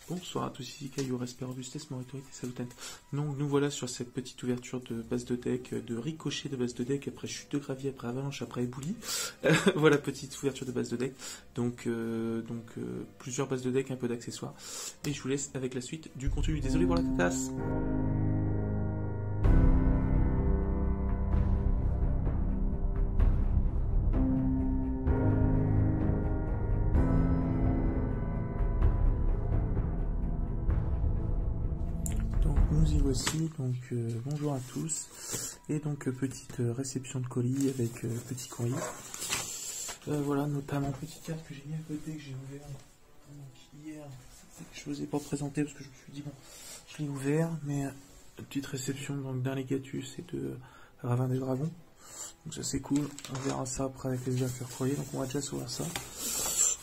Bonsoir à tous, ici Caillou, respect, robustesse, autorité, salutante. Donc nous voilà sur cette petite ouverture de base de deck, de ricochet de base de deck, après chute de gravier, après avalanche, après éboulis. Voilà, petite ouverture de base de deck. Donc, plusieurs bases de deck, un peu d'accessoires. Et je vous laisse avec la suite du contenu. Désolé pour la tasse. Nous y voici, donc bonjour à tous, et donc petite réception de colis avec petit courrier. Voilà, notamment petite carte que j'ai mis à côté, que j'ai ouvert donc, hier. Je ne vous ai pas présenté parce que je me suis dit bon, je l'ai ouvert, mais petite réception donc d'un Legatus et de Ravin des Dragons. Donc ça c'est cool, on verra ça après avec les ouvertures courrier, donc on va déjà s'ouvrir ça.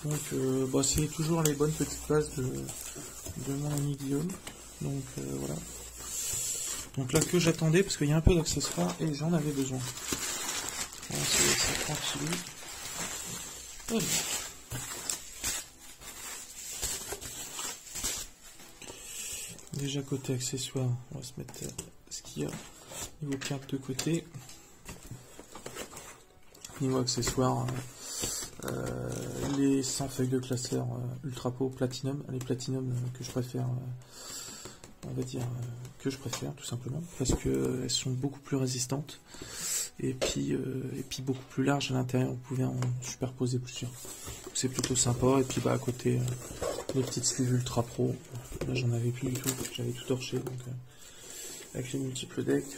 Donc c'est toujours les bonnes petites bases de mon ami Guillaume. Donc voilà. Donc là que j'attendais parce qu'il y a un peu d'accessoires et j'en avais besoin. On va se laisser tranquille. Voilà. Déjà côté accessoires, on va se mettre ce qu'il y a niveau carte de côté. Niveau accessoires, les 100 feuilles de classeur Ultra Pot Platinum, les Platinum que je préfère. On va dire que je préfère tout simplement parce que elles sont beaucoup plus résistantes et puis beaucoup plus larges à l'intérieur, on pouvait en superposer plusieurs, c'est plutôt sympa. Et puis à côté les petites sleeves Ultra Pro, là j'en avais plus du tout, j'avais tout torché, donc avec les multiples decks,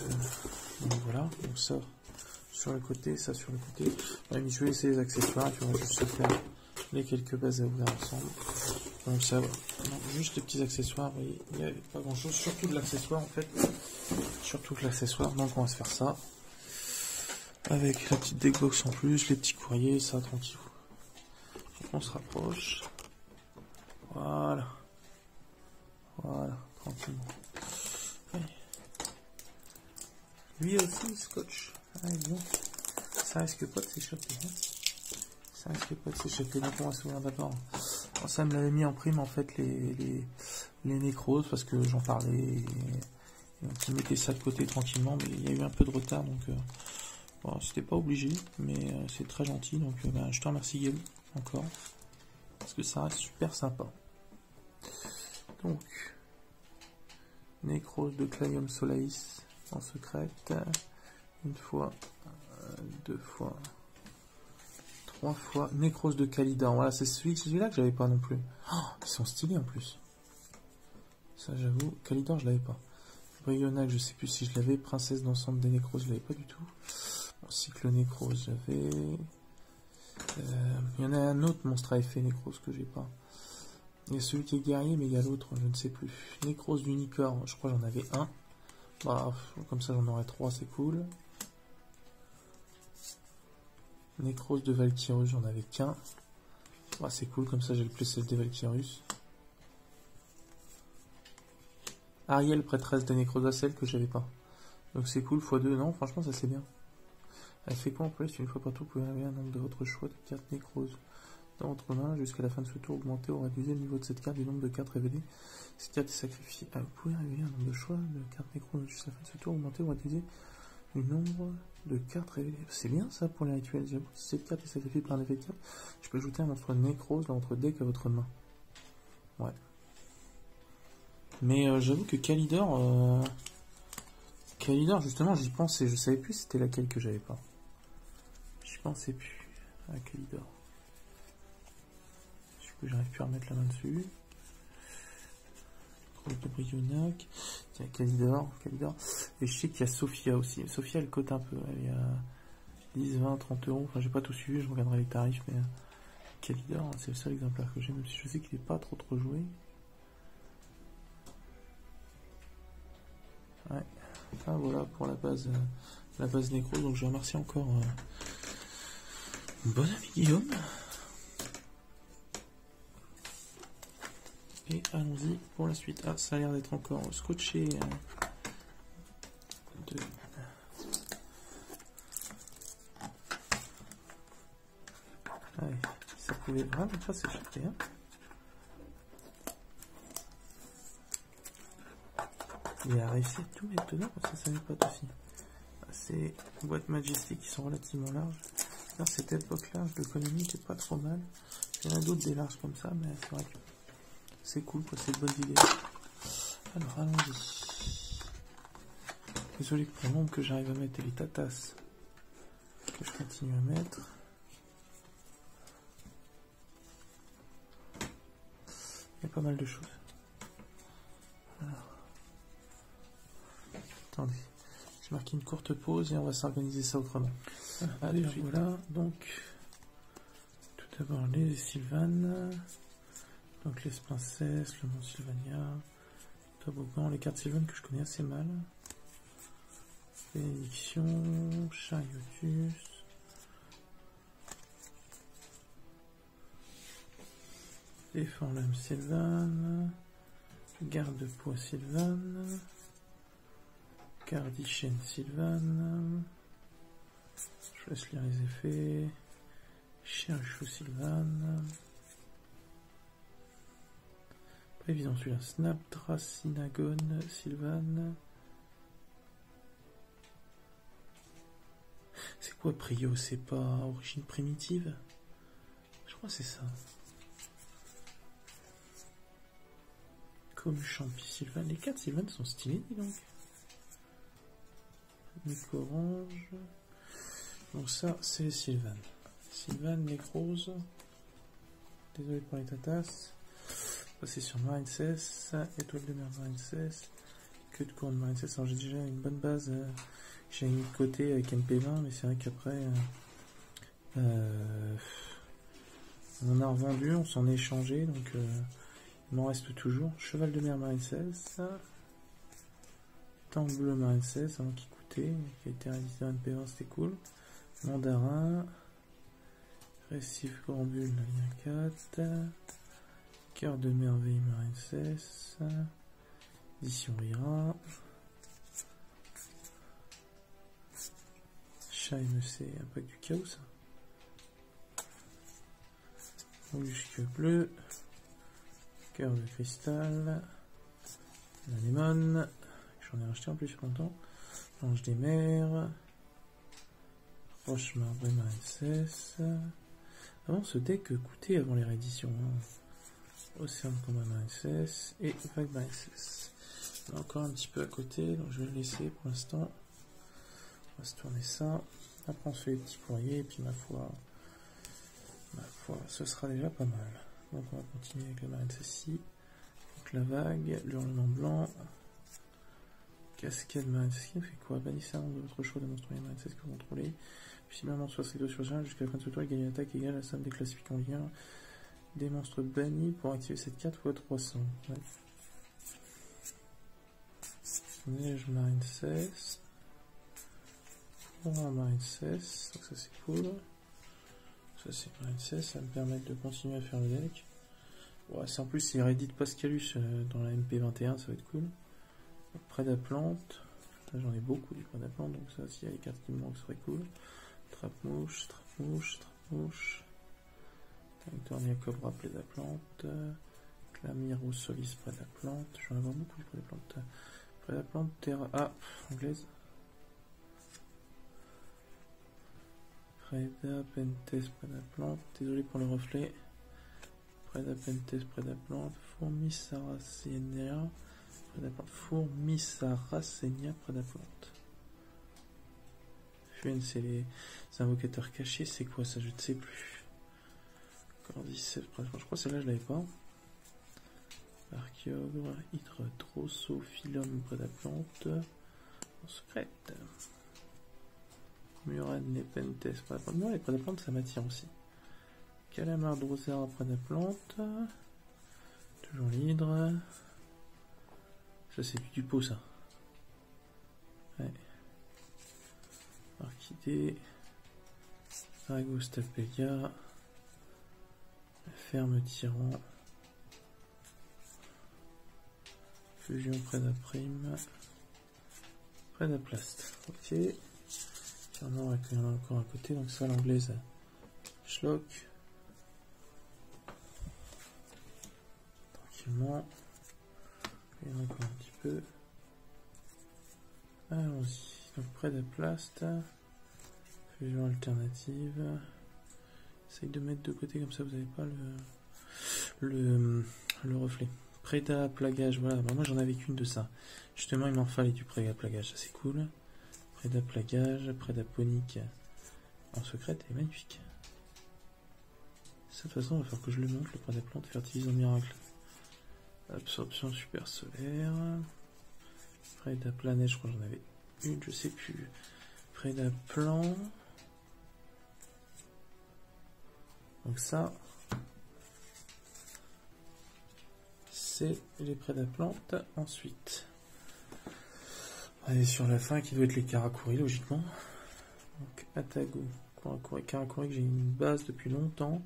donc voilà, donc ça sur le côté, ça sur le côté. Ouais, je vais essayer les accessoires et puis on va juste se faire les quelques bases à ouvrir ensemble. Donc ça va. Non, juste les petits accessoires, vous voyez, il n'y avait pas grand chose, surtout de l'accessoire en fait. Surtout que l'accessoire, donc on va se faire ça. Avec la petite deckbox en plus, les petits courriers, ça tranquille. On se rapproche. Voilà. Voilà, tranquillement. Allez. Lui aussi, scotch. Allez, bon. Ça risque pas de s'échapper. Hein. Ça risque pas de s'échapper. Donc on va s'ouvrir d'abord. Ça me l'avait mis en prime en fait les nécroses parce que j'en parlais et donc ils mettaient ça de côté tranquillement, mais il y a eu un peu de retard, donc bon, c'était pas obligé, mais c'est très gentil, donc je te remercie Guillaume encore parce que ça reste super sympa. Donc nécrose de Claium Solace en secrète, une fois, deux fois, trois fois, nécrose de Kalidor. Voilà, c'est celui-là que j'avais pas non plus. Oh, ils sont stylés en plus. Ça j'avoue, Kalidor je l'avais pas. Brionac, je sais plus si je l'avais. Princesse d'ensemble des nécroses, je l'avais pas du tout. Bon, cycle nécrose, j'avais. Il y en a un autre monstre à effet nécrose que j'ai pas. Il y a celui qui est guerrier, mais il y a l'autre, je ne sais plus. Nécrose d'unicorne, je crois que j'en avais un. Bah, comme ça j'en aurais trois, c'est cool. Nécrose de Valkyrus, j'en avais qu'un. Bah, c'est cool, comme ça j'ai le playset des Valkyrus. Ariel, prêtresse des nécrosacelles que j'avais pas. Donc c'est cool, x2, non, franchement ça c'est bien. Elle fait quoi en plus? Une fois par tour, vous pouvez enlever un nombre de votre choix de cartes nécroses dans votre main. Jusqu'à la fin de ce tour, augmenter ou réduire le niveau de cette carte du nombre de cartes révélées. Cette carte est sacrifiée. Vous pouvez révéler un nombre de choix de cartes nécroses jusqu'à la fin de ce tour, augmenter ou réduire le nombre de cartes révélées. C'est bien ça pour les rituels. J'avoue, si cette carte est sacrifiée par un effet de carte, je peux ajouter un monstre nécrose dans votre deck à votre main. Ouais. Mais j'avoue que Kalidor, justement, j'y pensais. Je savais plus c'était laquelle que j'avais pas. J'y pensais plus à Kalidor. Du coup, j'arrive plus à remettre la main dessus. Croix de Brionac. Tiens, Kalidor. Et je sais qu'il y a Sophia aussi. Sophia, elle cote un peu. Elle est à 10, 20, 30 euros. Enfin, j'ai pas tout suivi. Je regarderai les tarifs. Mais Kalidor, c'est le seul exemplaire que j'ai. Même si je sais qu'il n'est pas trop joué. Ouais. Ah, voilà pour la base nécrose. Donc je remercie encore mon bon ami Guillaume. Et allons-y pour la suite. Ah, ça a l'air d'être encore scotché. Allez, ça pouvait vraiment pas s'échapper. Hein. Il a réussi à tout mettre dedans, ça n'est pas aussi. Ces boîtes Majestic qui sont relativement larges. Alors, cette époque large de l'économie qui est pas trop mal. Il y en a d'autres des larges comme ça, mais c'est vrai que c'est cool, quoi, c'est une bonne vidéo. Alors, allons-y. Désolé pour le nombre que j'arrive à mettre et les tatas que je continue à mettre. Il y a pas mal de choses. Alors. Attendez. J'ai marqué une courte pause et on va s'organiser ça autrement. Allez, voilà. Donc, tout d'abord les Sylvanes. Donc les princesses, le mont Sylvania, toboggan, les cartes Sylvanes que je connais assez mal. Bénédiction, Chariotus. Défend l'âme Sylvane. Garde-poids Sylvane. Gardichaine Sylvane. Je laisse lire les effets. Chien-chou Sylvane. Pas évident celui-là. Snapdracinagone Sylvane. C'est quoi Prio? C'est pas origine primitive? Je crois que c'est ça. Comme Champi Sylvane. Les 4 Sylvanes sont stylés, dis donc. Nick Orange. Donc ça, c'est Sylvane. Sylvane, Nécrose. Désolé pour les tatas. C'est sur Marine 16, étoile de mer Marine 16, queue de couronne Marine 16. Alors j'ai déjà une bonne base, j'ai mis de côté avec MP20, mais c'est vrai qu'après on en a revendu, on s'en est échangé, donc il m'en reste toujours. Cheval de mer Marine 16, Tank bleu Marine 16, avant qui coûtait, qui a été réalisé en MP20, c'était cool. Mandarin, Récif Grand Bulle, la lien 4. Cœur de merveille Marine 16, édition Rira, Chat MEC, un pack du chaos, mollusque bleu, cœur de cristal, l'anémone, j'en ai racheté en plus longtemps, l'ange des mers, roche marbrée Marine 16. Avant ce deck coûtait avant les rééditions. Océan de combat Marine 16 et vague Marine 16. On a encore un petit peu à côté, donc je vais le laisser pour l'instant. On va se tourner ça. Après on se fait les petits courriers et puis ma foi, ce sera déjà pas mal. Donc on va continuer avec la Marine 16 ici. Donc la vague, l'hurlement blanc, cascade Marine 16 qui nous fait quoi? Bannissez un nombre de votre choix de monstres Marine 16 que vous contrôlez. Puis si même soit rideau sur général jusqu'à la fin de ce tour, il gagne une attaque égale à la somme des classifiants en lien. Des monstres bannis pour activer cette carte fois 300. Ouais. Neige Marine 16. Courant Marine 16. Donc ça c'est cool. Ça c'est Marine 16. Ça va me permettre de continuer à faire le deck. Ouais, en plus c'est Reddit Pascalus dans la MP21, ça va être cool. Prédaplante. Là j'en ai beaucoup du Prédaplante, donc ça s'il y a les cartes qui me manquent, ce serait cool. Trappe-mouche, trappe-mouche, trappe-mouche. Victoria Cobra Prédaplante, Clamirou Solis Prédaplante, je vais en avoir beaucoup de Prédaplante. Prédaplante Terra. Ah, anglaise. Prédapentes Prédaplante, désolé pour le reflet. Prédapentes Prédaplante, Fourmi Saracenia Prédaplante, Fourmi Saracenia Prédaplante. Fuen, c'est les invocateurs cachés, c'est quoi ça? Je ne sais plus. Encore 17, je crois que celle-là je l'avais pas. Archéogre, Hydre, Drosophilum, Prédaplante, en secrète. Muran, Nepenthes, Prédaplante. Non, les Prédaplantes ça m'attire aussi. Calamar, Drosera, Prédaplante. Toujours l'Hydre. Ça c'est du pot ça. Ouais. Orchidée. Aragostapelia. Ferme tyran. Fusion Prédaprime. Prédaplast. Ok. Il y en a encore à côté. Donc ça l'anglaise. Schlock. Tranquillement. Il y en a encore un petit peu. Allons-y. Donc près d'Aplast. Fusion alternative. Essaye de mettre de côté comme ça vous n'avez pas le reflet. Préda plagage, voilà, bah, moi j'en avais qu'une de ça. Justement il m'en fallait du préda plagage, ça c'est cool. Préda plagage, préda ponique en secret, elle est magnifique. De toute façon il va falloir que je le monte, le préda plante, fertilisant miracle. Absorption super solaire. Préda planète, je crois que j'en avais une, je sais plus. Préda plan. Donc ça, c'est les prédaplantes. Ensuite, on va aller sur la fin qui doit être les Karakuri logiquement. Donc Atago, Karakuri que j'ai une base depuis longtemps,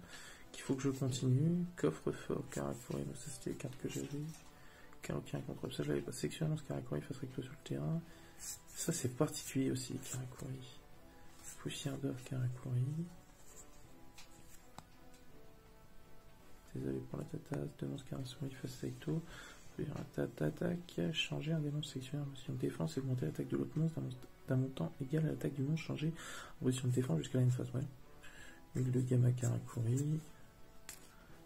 qu'il faut que je continue. Coffre-fort Karakuri, donc ça c'était les cartes que j'avais. Aucun contrôle, ça je l'avais pas. Section annonce Karakuri face recto sur le terrain. Ça c'est particulier aussi, Karakuri. Poussière d'or Karakuri. Désolé pour la tatasse, demande Karakuri face recto. Attaque, changer un des monstres sectionnaires en position de défense, augmenter l'attaque de l'autre monstre d'un montant égal à l'attaque du monstre changé en position de défense jusqu'à la même phase. Ouais. Huile de gamma Karakuri.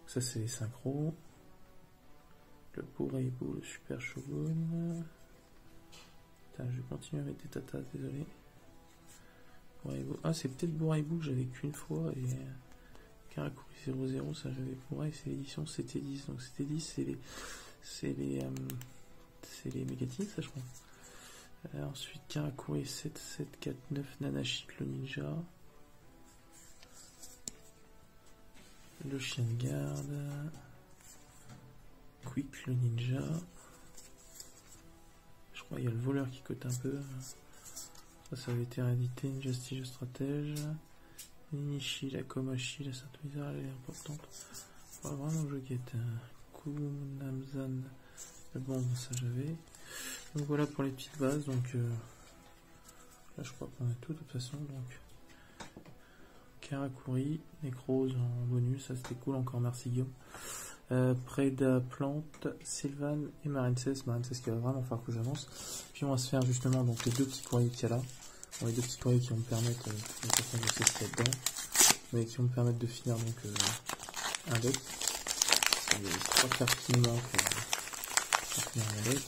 Ça c'est les synchros. Le Bouraibu, le super shogun. Putain, je continue avec des tatas, désolé. Bouraibu. Ah, c'est peut-être Bouraibu que j'avais qu'une fois et Karakuri 00, ça j'avais pour elle, c'est l'édition CT10. Donc CT10, c'est les mégatines, ça je crois. Ensuite, Karakuri 7749, Nanashi, le ninja. Le chien de garde. Quick, le ninja. Je crois qu'il y a le voleur qui cote un peu. Ça avait été réédité. Injustice, le stratège. Ninishi, la Komashi, la Sainte Misère, elle est importante. Faut vraiment que je guette. Kunamzan, bon, ça j'avais. Donc voilà pour les petites bases. Donc là, je crois qu'on a tout de toute façon. Donc Karakuri, Necrose en bonus, ça c'était cool. Encore merci Guillaume. Préda Plante, Sylvan et Marincess. Marincess qui va vraiment falloir que j'avance. Puis on va se faire justement donc les deux petits courriers qu'il y a là. Bon, les deux petits courriers qui vont me permettre, de sais ce qu'il y a dedans, mais qui vont me permettre de finir donc un deck. Il y a les 3 cartes qui me manquent pour finir un deck.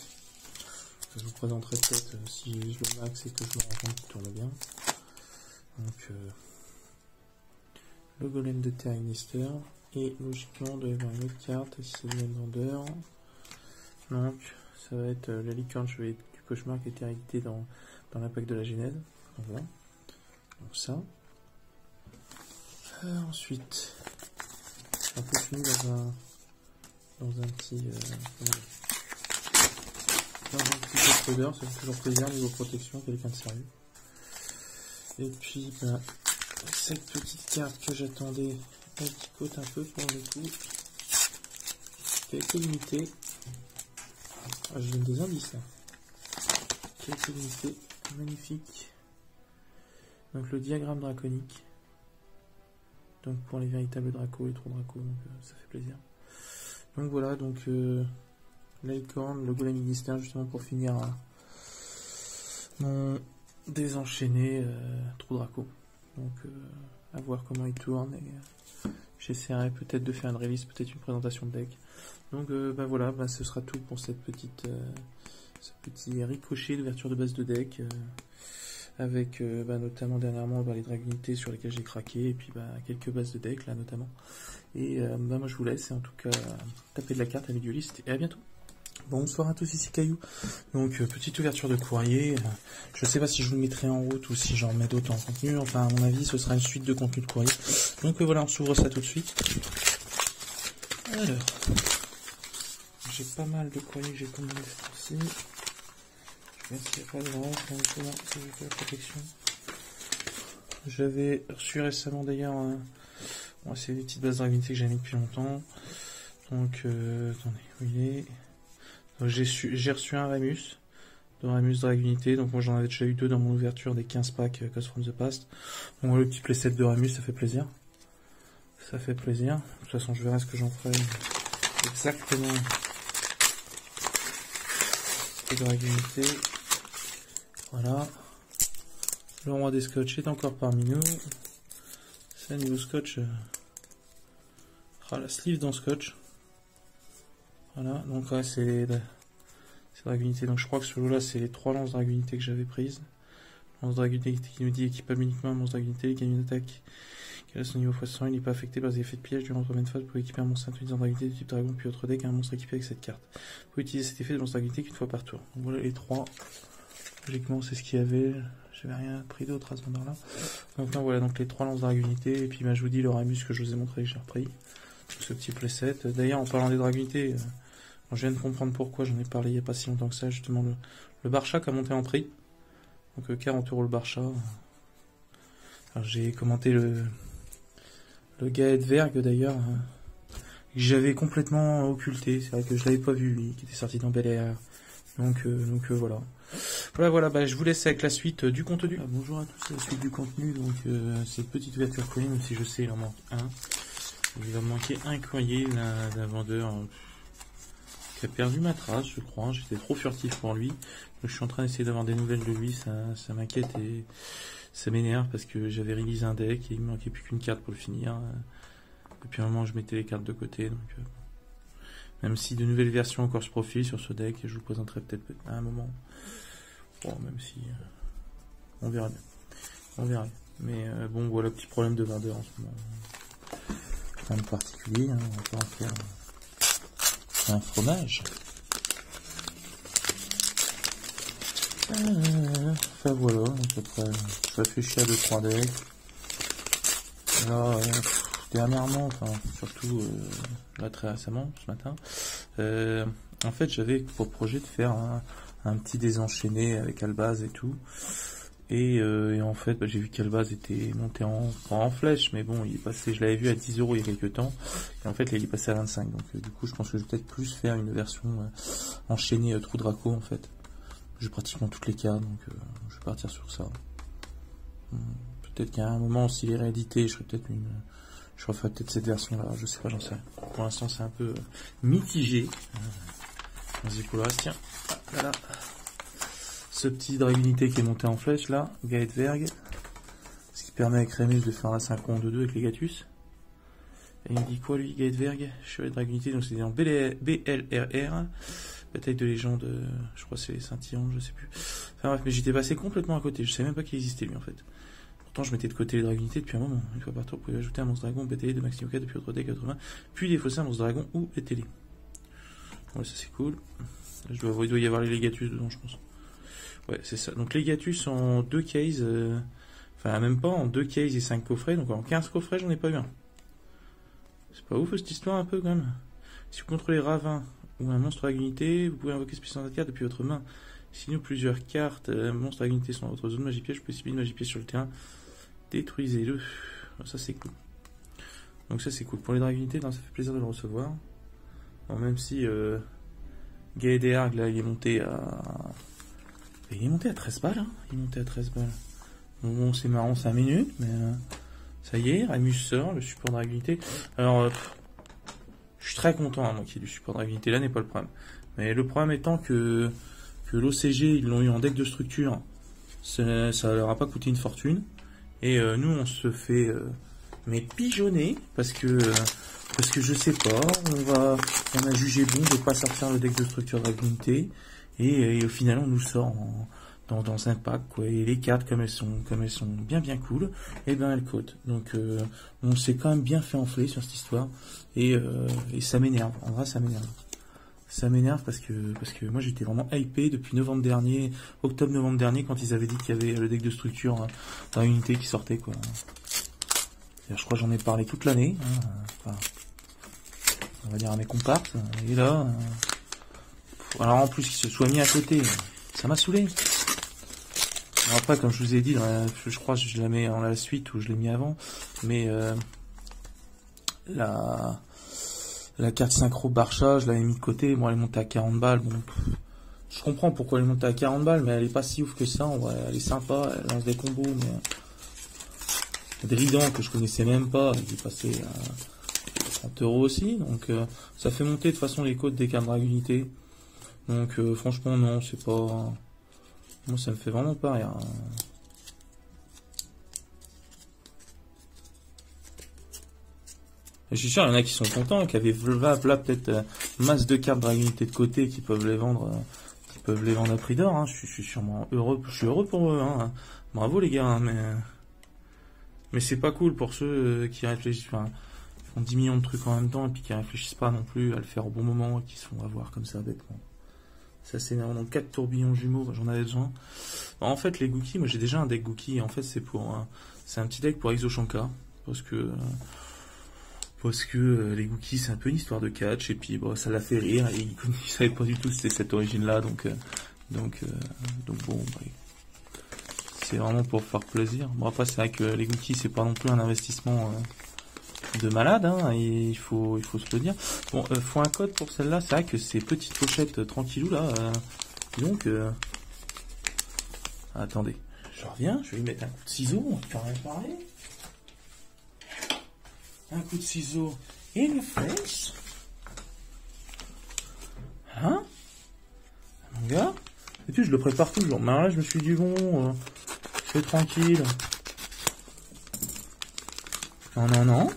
Je vous présenterai peut-être si je le max et que je me rends compte qu'il tourne bien. Donc le golem de terre Ignister. Et logiquement, il doit y avoir une autre carte, si c'est le même vendeur. Donc, ça va être la licorne chevalier du cauchemar qui a été réédité dans l'impact de la Genèse. Donc voilà. Donc ça. Ensuite, on continue dans un petit coffre d'or, ça fait toujours plaisir niveau protection, quelqu'un de sérieux. Et puis, ben, cette petite carte que j'attendais. Elle qui cote un peu pour le coup, qui a été limitée. Ah, je donne des indices là. Qui a été limitée, magnifique. Donc le diagramme draconique. Donc pour les véritables dracos, les trous dracos, donc ça fait plaisir. Donc voilà, donc la licorne, le golem Ignister justement pour finir mon désenchaîné trou draco. Donc à voir comment il tourne et j'essaierai peut-être de faire une release, peut-être une présentation de deck. Donc bah voilà, bah, ce sera tout pour cette petite, ce petit ricochet d'ouverture de base de deck. Avec bah, notamment dernièrement bah, les dragonités sur lesquelles j'ai craqué, et puis bah, quelques bases de deck là notamment. Et bah, moi je vous laisse, et en tout cas taper de la carte avec du liste, et à bientôt. Bonsoir à tous, ici Caillou. Donc petite ouverture de courrier, je sais pas si je vous le mettrai en route ou si j'en mets d'autres en contenu, enfin à mon avis ce sera une suite de contenu de courrier. Donc voilà, on s'ouvre ça tout de suite. Alors, j'ai pas mal de courriers que j'ai commandé ici. Je vais voir s'il n'y a pas de reste, si j'ai fait la protection. J'avais reçu récemment d'ailleurs, bon, c'est des petites bases dragonité que j'ai mis depuis longtemps. Donc attendez, où il est? J'ai reçu un Ramus, de Ramus Dragunité, donc moi j'en avais déjà eu 2 dans mon ouverture des 15 packs Ghost from the Past. Donc le petit playset de Ramus, ça fait plaisir. Ça fait plaisir. De toute façon, je verrai ce que j'en ferai exactement. Et Dragunité. Voilà. Le roi des scotch est encore parmi nous. C'est un niveau scotch. La sleeve dans scotch. Voilà, donc ouais, c'est Dragunité. Donc je crois que ce lot là, c'est les 3 lances Dragunité que j'avais prises. Lance Dragunité qui nous dit équipable uniquement un monstre Dragunité, il gagne une attaque. Quel est son niveau x100, il n'est pas affecté par les effets de piège durant combien de phases pour équiper un monstre intelligent Dragunité de type dragon, puis autre deck, un monstre équipé avec cette carte. Vous pouvez utiliser cet effet de monstre Dragunité qu'une fois par tour. Donc voilà les 3. Logiquement, c'est ce qu'il y avait. J'avais rien pris d'autre à ce moment-là. Donc là, voilà donc les 3 lances Dragunité. Et puis bah, je vous dis le Ramus que je vous ai montré que j'ai repris. Ce petit playset. D'ailleurs, en parlant des Dragunités, je viens de comprendre pourquoi j'en ai parlé il n'y a pas si longtemps que ça. Justement, le Barchak a monté en prix. Donc 40 € le Barcha. J'ai commenté le Gaedverg d'ailleurs. J'avais complètement occulté. C'est vrai que je l'avais pas vu, lui, qui était sorti dans Bel Air. Donc voilà. Voilà, bah, je vous laisse avec la suite du contenu. Bonjour à tous, c'est la suite du contenu. Donc cette petite ouverture courrier, même si je sais il en manque un. Il va me manquer un courrier d'un vendeur qui a perdu ma trace, je crois. J'étais trop furtif pour lui. Donc, je suis en train d'essayer d'avoir des nouvelles de lui. Ça m'inquiète et ça m'énerve parce que j'avais release un deck et il me manquait plus qu'une carte pour le finir. Depuis un moment, je mettais les cartes de côté. Donc, même si de nouvelles versions encore se profilent sur ce deck, je vous présenterai peut-être à un moment. Bon, même si on verra bien. On verra. Mais bon, voilà, petit problème de vendeur en ce moment. Rien de particulier, hein, on va pas en faire un fromage. Enfin voilà, donc après, je réfléchis à 2-3 decks. Alors, dernièrement, enfin surtout là très récemment, ce matin, en fait j'avais pour projet de faire un petit désenchaîné avec Albaz et tout. Et en fait, bah, j'ai vu qu'Albaz était monté en flèche, mais bon, il est passé, je l'avais vu à 10 € il y a quelques temps, et en fait, là, il est passé à 25, donc du coup, je pense que je vais peut-être plus faire une version enchaînée Trou Draco, en fait. J'ai pratiquement toutes les cartes, donc je vais partir sur ça. Peut-être qu'à un moment, s'il est réédité, je referai peut-être cette version-là, je sais pas, j'en sais rien. Pour l'instant, c'est un peu mitigé. Vas-y, pour le reste, tiens, voilà. Ce petit Dragunité qui est monté en flèche là, Gaedverg, ce qui permet avec Ramus de faire un 5 en 2-2 avec les Gatus. Et il me dit quoi lui, Gaedverg? Chevalier de Dragunité, donc c'est en BLRR, bataille de légende, je crois que c'est Saint-Ian, je sais plus. Enfin bref, mais j'étais passé complètement à côté, je savais même pas qu'il existait lui en fait. Pourtant je mettais de côté les Dragunités depuis un moment. Une fois par tour, vous pouvez ajouter un monstre dragon, BTL de Maximum 4 depuis votre deck 80, puis défausser un monstre dragon ou BTL. Ouais, ça c'est cool. Là, il doit y avoir les Legatus dedans, je pense. Ouais, c'est ça. Donc les Gatus en 2 cases, enfin même pas, en 2 cases et 5 coffrets, donc en 15 coffrets, j'en ai pas eu un. C'est pas ouf cette histoire un peu quand même. Si vous contrôlez Ravin ou un monstre à unité, vous pouvez invoquer spécialement cette carte depuis votre main. Sinon plusieurs cartes, monstres à unité sont dans votre zone magie piège, vous pouvez subir une magie piège sur le terrain. Détruisez-le. Ça c'est cool. Donc ça c'est cool. Pour les Dragunités, ça fait plaisir de le recevoir. Bon, même si Gaedverg là il est monté à... Il est monté à 13 balles, hein. Il est monté à 13 balles. Bon, c'est marrant 5 minutes, mais ça y est, Ramus sort, le support Dragunité. Alors, je suis très content, moi, qu'il y ait du support Dragunité, là n'est pas le problème. Mais le problème étant que l'OCG, ils l'ont eu en deck de structure, ça leur a pas coûté une fortune. Et nous, on se fait mais pigeonner, parce que je sais pas, on a jugé bon de pas sortir le deck de structure Dragunité. Et au final, on nous sort dans un pack, quoi. Et les cartes, comme elles sont bien cool, et ben elles cotent. Donc, on s'est quand même bien fait enfler sur cette histoire. Et ça m'énerve. En vrai, ça m'énerve. Ça m'énerve parce que moi, j'étais vraiment hypé depuis octobre-novembre dernier, quand ils avaient dit qu'il y avait le deck de structure dans l'unité qui sortait, quoi. Je crois que j'en ai parlé toute l'année. Enfin, on va dire à mes comparses. Et là... Alors en plus qu'il se soit mis à côté, ça m'a saoulé. Alors après, comme je vous ai dit, je crois que je la mets en la suite ou je l'ai mis avant, mais la carte synchro Barcha, je l'avais mis de côté. Bon, elle est montée à 40 balles. Bon, je comprends pourquoi elle est montée à 40 balles, mais elle est pas si ouf que ça. En vrai, elle est sympa, elle lance des combos, mais Dridan que je connaissais même pas, il est passé à 30 € aussi. Donc ça fait monter de toute façon les codes des cartes Dragunité. Donc franchement non, c'est pas Moi, ça me fait vraiment pas rire. Je suis sûr, il y en a qui sont contents, qui avaient là peut-être masse de cartes Dragon Unité de côté, qui peuvent les vendre, à prix d'or. Hein. Je suis sûrement heureux, je suis heureux pour eux. Hein. Bravo les gars, hein, mais c'est pas cool pour ceux qui réfléchissent, enfin, qui font 10 millions de trucs en même temps et puis qui réfléchissent pas non plus à le faire au bon moment et qui se font avoir comme ça bêtement. Ça c'est énervant. Donc 4 tourbillons jumeaux, j'en avais besoin. Alors, en fait, les Gookies, moi j'ai déjà un deck Gookie. En fait, c'est un petit deck pour Exoshanka parce que les Gookies c'est un peu une histoire de catch et puis bon, ça l'a fait rire et il savait pas du tout c'était cette origine là donc bon bah, c'est vraiment pour faire plaisir. Bon après c'est vrai que les Gookies c'est pas non plus un investissement de malade hein, et il faut se le dire. Bon faut un code pour celle-là, c'est vrai que ces petites pochettes tranquillou là donc attendez, je reviens, je vais lui mettre un coup de ciseau, on va faire réparer. Un coup de ciseau in the face. Hein? Mon gars? Et puis je le prépare toujours. Mais là, je me suis dit bon, c'est tranquille. Non.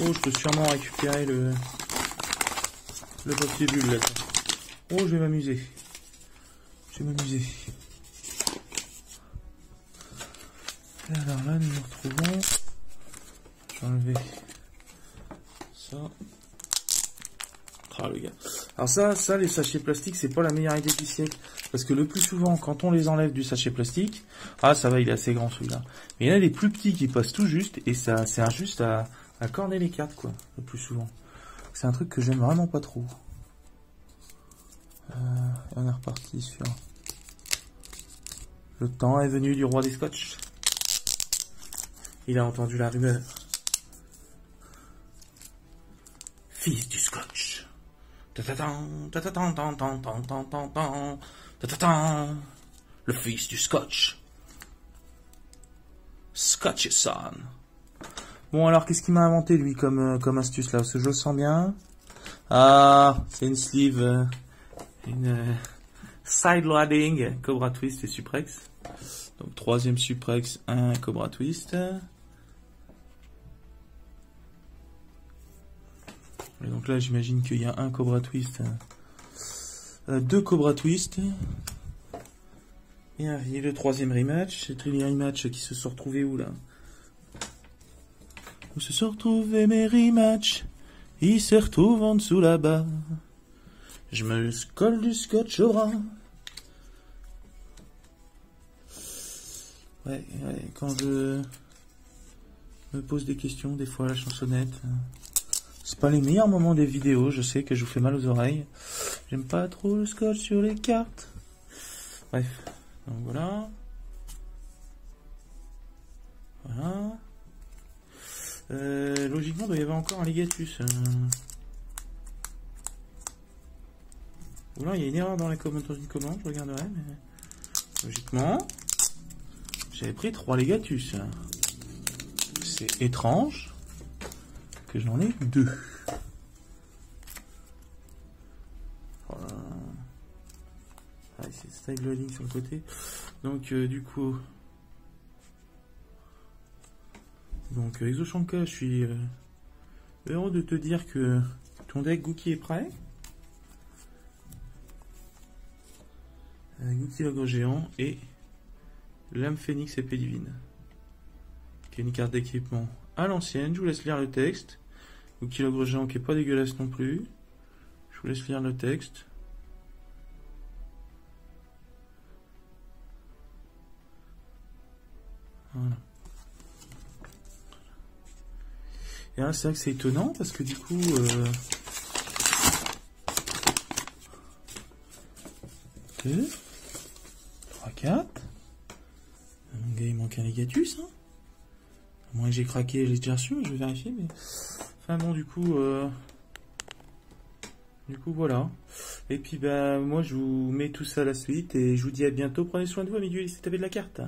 Oh, je peux sûrement récupérer le papier bulle là. Oh, je vais m'amuser. Alors là, nous nous retrouvons. Je vais enlever ça. Ah, le gars. Alors ça, les sachets plastiques, c'est pas la meilleure idée du siècle. Parce que le plus souvent, quand on les enlève du sachet plastique, ça va, il est assez grand celui-là. Mais il y en a des plus petits qui passent tout juste, et ça sert juste à corner les cartes, quoi, le plus souvent. C'est un truc que j'aime vraiment pas trop. On est reparti sur... Le temps est venu du roi des scotch. Il a entendu la rumeur. Fils du scotch. Le fils du scotch. Scotch son. Bon alors qu'est-ce qu'il m'a inventé lui comme astuce là? Parce que je le sens bien. Ah, c'est une sleeve, une side loading, Cobra Twist et Suprex. Donc troisième Suprex, un Cobra Twist. Et donc là j'imagine qu'il y a un Cobra Twist, deux Cobra Twist. Et le troisième rematch. C'est les rematchs qui se sont retrouvés où là? Où se sont retrouvés mes rematchs? Ils se retrouvent en dessous là-bas. Je me colle du scotch au bras. Ouais, quand je me pose des questions, des fois la chansonnette, c'est pas les meilleurs moments des vidéos, je sais que je vous fais mal aux oreilles. J'aime pas trop le scotch sur les cartes. Bref, donc voilà. Voilà. Logiquement, il doit y avoir encore un Legatus. Ou là, il y a une erreur dans une commande, je regarderai, mais logiquement, j'avais pris 3 Legatus. C'est étrange que j'en ai 2. Voilà. C'est style loading sur le côté. Donc, du coup... Donc Exoshanka, je suis heureux de te dire que ton deck Gookie est prêt. Gookie l'ogre géant et Lame Phoenix épée divine. Qui est une carte d'équipement à l'ancienne. Je vous laisse lire le texte. Gookie l'ogre géant qui est pas dégueulasse non plus. Je vous laisse lire le texte. Voilà. Et là, c'est vrai que c'est étonnant parce que du coup, 2, 3, 4. Il manque un Legatus. Hein. À moins que j'ai craqué, j'ai déjà reçu, je vais vérifier. Mais... Enfin bon, du coup, voilà. Et puis, moi, je vous mets tout ça à la suite et je vous dis à bientôt. Prenez soin de vous, amigues, si vous avez de la carte.